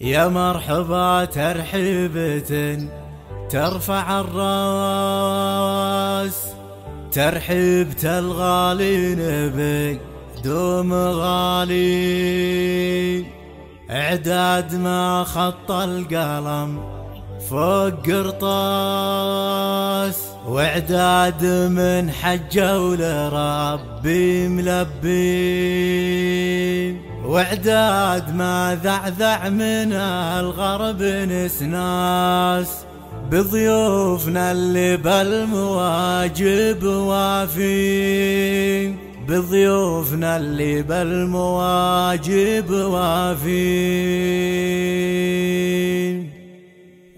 يا مرحبا ترحيبة ترفع الراس، ترحيبة الغالين بك دوم غالي، اعداد ما خط القلم فوق قرطاس، واعداد من حجوا لربي ملبي، واعداد ما ذعذع من الغرب نسناس، بضيوفنا اللي بالمواجب وافين، بضيوفنا اللي بالمواجب وافين.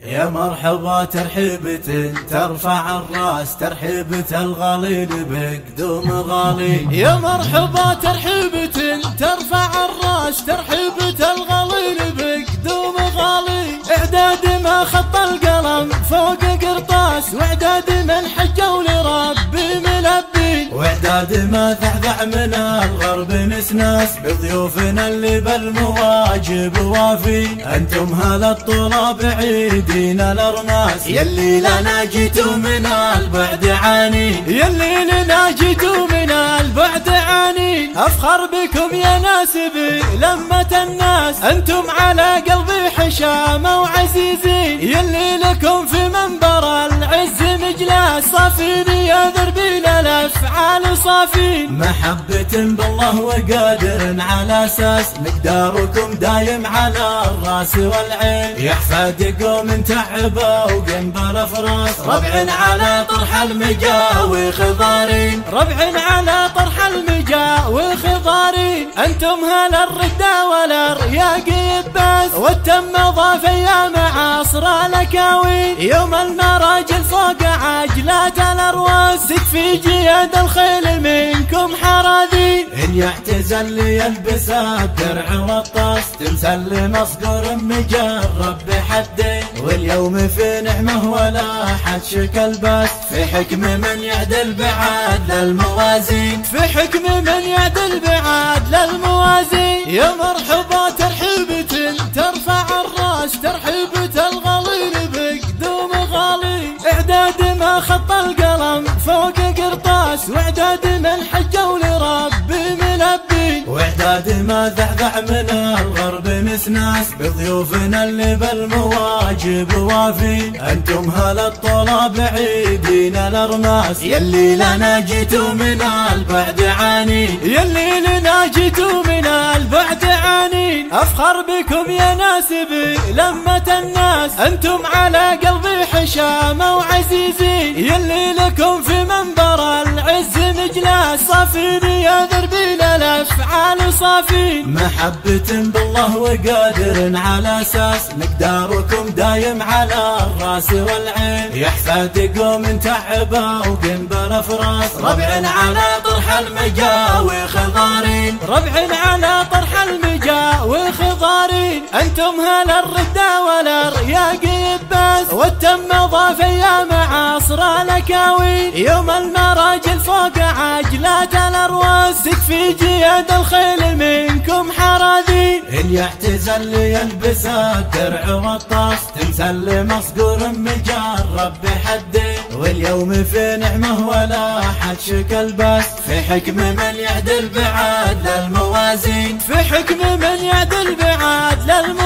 يا مرحبا ترحيبة ترفع الراس، ترحيبة الغالين بقدوم غالي. يا مرحبا ترحيبة ترفع الراس، ترحيبة الغالين بقدوم غالي، اعداد ما خط القلم فوق قرطاس، واعداد من حجوا لربي ملبي، واعداد ما ذعذع من الغرب نسناس، بضيوفنا اللي بالمواجب وافين. انتم هلا الطلاب عيدين الارماس، يلي لنا جيتوا من البعد عانين، يلي لنا جيتوا من البعد عانين، افخر بكم يا ناس بلمة الناس، انتم على قلبي حشامة وعزيزين، يلي لكم في منبر العز مجلاس، صافين يا ذربين الافعال صافين، محبة بالله وقادر على اساس، مقداركم دايم على الراس والعين، يحفاد قوم تعبوا وقنبل فراس، ربع على طرح المجاوي خضارين، ربع على طرح المجاوي خضارين، انتم هلا الردة والارياق يباس، والتم ضاف ايام عصر الاكاوين، يوم المراجل فوق عجلات الارواس، تكفي جياد الخيل منكم حراذين، ان يعتزل يلبس الدرع والطاس، تمثل مصقور مجرب بحدين، واليوم في نعمه ولا حد شكل باس، في حكم من يعدل بعد للموازين، في حكم من يعدل بعد للموازين. يا مرحبا ترحيبة ترفع الراس، ترحيبة الغالين بقدوم غالي، اعداد ما خط القلم فوق قرطاس، واعداد من حجوا لربي ملبي، واعداد ما ذعذع من الغرب نسناس، بضيوفنا اللي بالمواجب وافين. انتم هلا الطلاب عيدين الارماس، يلي لنا جيتوا من البعد عانين، يلي لنا جيتوا من البعد عانين، افخر بكم يا ناس بلمة الناس، انتم على قلبي حشامة وعزيزين، يلي لكم في منبر العز مجلاس، صافين يا ذربين الافعال صافين، محبة بالله وقادر على اساس، مقداركم دايم على الراس والعين، يحفاد قوم تعبوا وقنبل فراس، ربع على طرح المجاوي خضارين، ربع على طرح المجاوي خضارين، انتم هلا الردة والارياق يباس، والتم ضاف ايام عصر الاكاوين، يوم المراجل فوق عجلات الارواس، تكفي جياد الخيل منكم حراذين، ان يعتزل يلبس الدرع والطاس، تمثل مصقور مجرب بحدين، واليوم في نعمه ولا حد شكل باس، في حكم من يعدل بعد للموازين، في حكم من يعدل بعد للموازين.